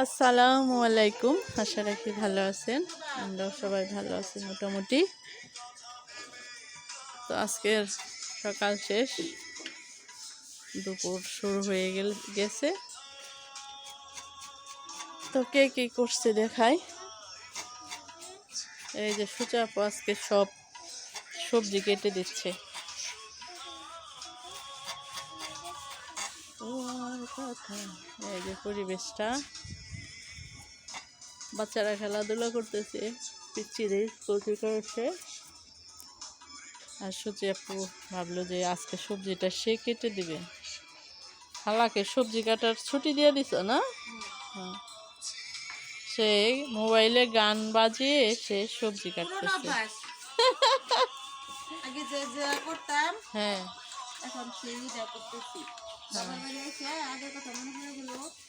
আসসালামু আলাইকুম। আশা রাখি ভালো আছেন। আমরাও সবাই ভালো আছি মোটামুটি। তো আজকের সকাল শেষ, দুপুর শুরু হয়ে গেছে। তো কে কি করছে দেখাই। এই যে সুচাপু আজকে সব সবজি কেটে দিচ্ছে। এই যে পরিবেশটা, বাচ্চারা খেলাধুলা করতেছে, পিচ্চিদের স্কুল করেছে। আর সুচি আপু ভাবলো যে আজকে সবজিটা সে কেটে দিবে। খালাকে সবজি কাটার ছুটি দিয়ে দিছ না? হ্যাঁ। সে মোবাইলে গান বাজিয়ে সে সবজি কাটতেছে।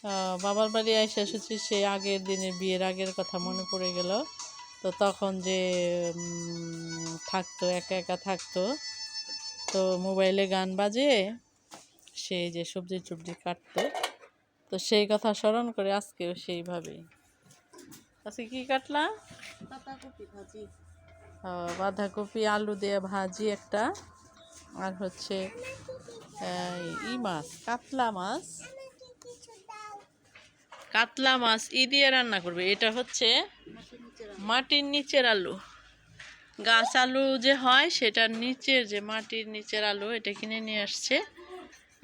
হ্যাঁ, বাবার বাড়ি আইসা শুনছি সে আগের দিনের বিয়ের আগের কথা মনে পড়ে গেল। তো তখন যে থাকতো, একা একা থাকতো, তো মোবাইলে গান বাজিয়ে সে যে সবজি টবজি কাটতো, তো সেই কথা স্মরণ করে আজকেও সেইভাবেই। আজকে কি কাটলা? বাঁধাকপি ভাজি। বাঁধাকপি আলু দিয়ে ভাজি একটা, আর হচ্ছে মাছ, কাতলা মাছ দিয়ে রান্না করবে। এটা হচ্ছে মাটির নিচের আলু, গাছ আলু যে হয় সেটার নিচের, যে মাটির নিচের আলু, এটা কিনে নিয়ে আসছে।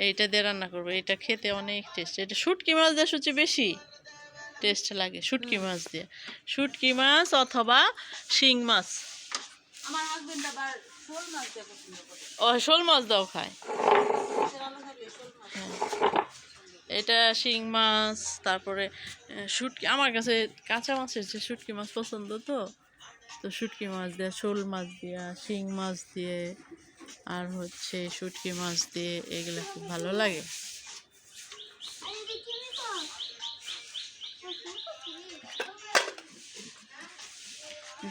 এইটা দিয়ে রান্না করবে। এটা খেতে অনেক টেস্ট। এটা শুটকি মাছ দিয়ে সবচেয়ে বেশি টেস্ট লাগে। শুটকি মাছ দিয়ে, শুটকি মাছ অথবা শিং মাছ। আমার হাজবেন্ড আবার শোল মাছ দিয়ে পছন্দ করে। ও, শোল মাছ দাও খায়। এটা শিং মাছ, তারপরে শুটকি। আমার কাছে কাঁচা মাছের যে শুটকি মাছ পছন্দ, তো শুটকি মাছ দিয়ে, শোল মাছ দিয়ে, শিং মাছ দিয়ে, আর হচ্ছে শুটকি মাছ দিয়ে, এগুলো খুব ভালো লাগে।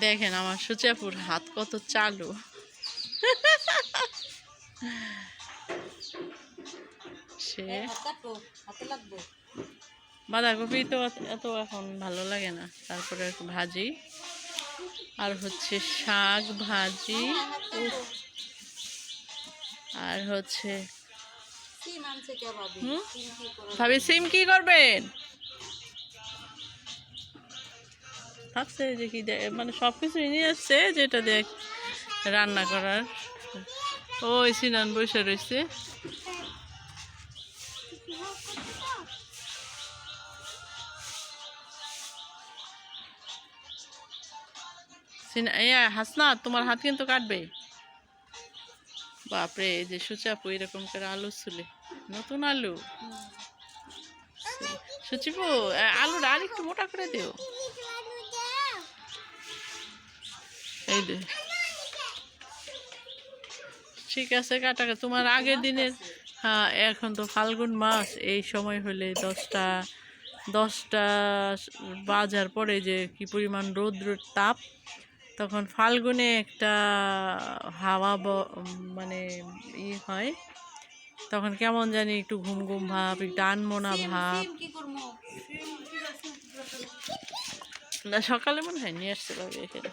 দেখেন আমার সুচাপুর হাত কত চালু। সে বাঁধাকপি তো এত এখন ভালো লাগে না, তারপরে ভাজি, আর হচ্ছে শাক ভাজি, আর হচ্ছে ভাবি সিম কি করবেন ভাবছে যে কি মানে সবকিছু নিয়ে আসছে যেটা দেখ রান্না করার। ওই সিনান বসে রয়েছে। হাসনা, তোমার হাত কিন্তু কাটবে। বাপরে, এই যে সুচাপু এরকম করে আলু ছুলে, নতুন আলু। সুচিপু, আলুটা আর একটু মোটা করে দিও। এই দে, ঠিক আছে কাটা। তোমার আগের দিনের, হ্যাঁ, এখন তো ফাল্গুন মাস, এই সময় হলে 10টা বাজার পরে যে কি পরিমাণ রৌদ্রের তাপ, তখন ফাল্গুনে একটা হাওয়া মানে হয়, তখন কেমন জানি একটু ঘুম ঘুম ভাব, একটু আনমনা ভাব। না, সকালে মনে হয় নিয়ে আসতে পারবে এখানে,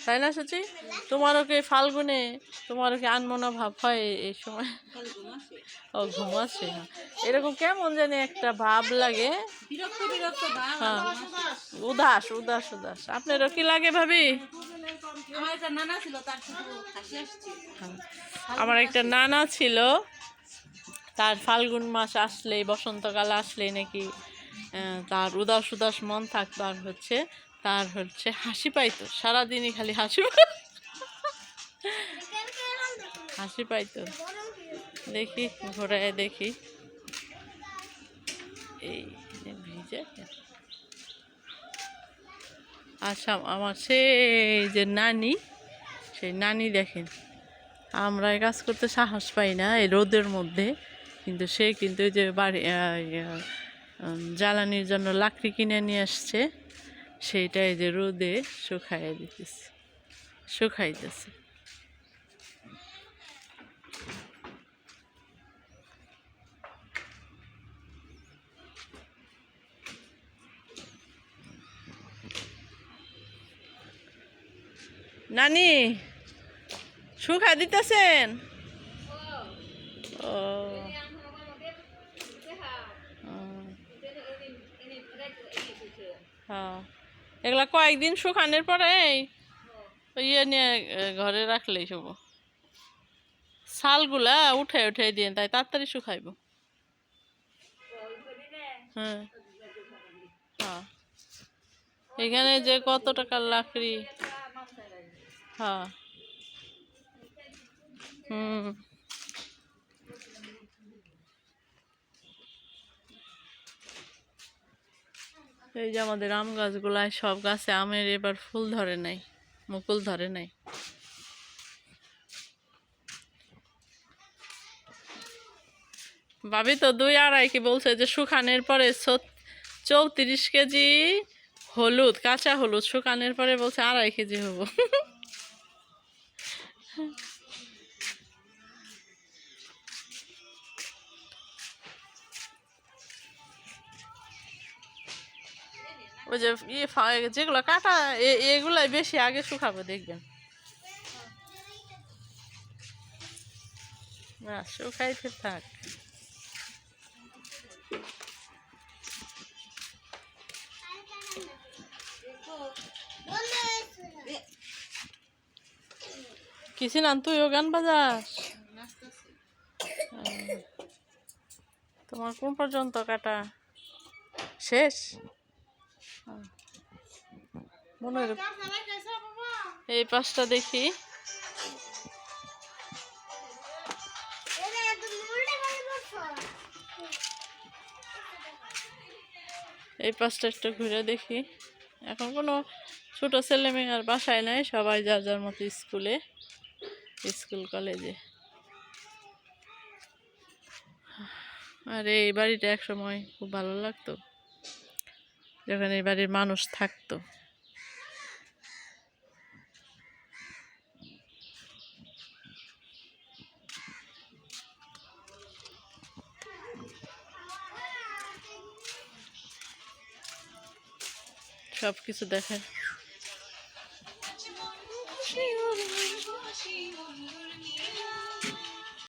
তাই না সচি? তোমারও কি ফাল্গুনে, তোমারও কি আনমনা ভাব হয় এই সময়? ও, ঘুম আসে। এরকম কেমন জানি একটা ভাব লাগে। হ্যাঁ, উদাস উদাস উদাস। আপনারও কি লাগে ভাবি? আমার একটা নানা ছিল, তার ফাল্গুন মাস আসলেই, বসন্তকাল আসলেই নাকি তার উদাস উদাস মন থাকতো, আর হচ্ছে তার হচ্ছে হাসি পাইতো, সারাদিনই খালি হাসি পাইতো। দেখি ঘোরায় দেখি, এই ভিজে। আচ্ছা, আমার সেই যে নানি, সেই নানি দেখেন, আমরা কাজ করতে সাহস পাই না এই রোদের মধ্যে, কিন্তু সে কিন্তু যে বাড়ি জ্বালানির জন্য লাকড়ি কিনে নিয়ে আসছে, সেইটাই যে রোদে শুকাইতেছে। নানি শুকা দিতেছেন? ও হ্যাঁ, এগুলা কয়েকদিন শুকানোর পরে ইয়ে নিয়ে ঘরে রাখলেই হবো। শালগুলা উঠে উঠে দিয়ে তাই তাড়াতাড়ি শুকাইব। হ্যাঁ হ্যাঁ, এখানে যে কত টাকার লাকড়ি। হ্যাঁ হুম, এই যে আমাদের আম গাছগুলায় সব গাছে আমের এবার ফুল ধরে নাই, মুকুল ধরে নাই। ভাবি তো 2-2.5 কি বলছে যে শুকানোর পরে 34 কেজি হলুদ, কাঁচা হলুদ শুকানোর পরে বলছে 2.5 কেজি হবো। ওই যে যেগুলো কাটা এগুলাই বেশি আগে শুকাবো দেখবেন। না শুকাইতে থাক। কিছু না তুইও গান বাজাস? তোমার কোন পর্যন্ত কাটা শেষ? মনে এই পাশটা দেখি। এই পাশটা একটু ঘুরে দেখি। এখন কোনো ছোট ছেলে মেয়ে আর বাসায় নাই, সবাই যার যার মতো স্কুলে, স্কুল কলেজে। আর এই বাড়িটা একসময় খুব ভালো লাগতো যখন এই বাড়ির মানুষ থাকতো। সব কিছু দেখেন।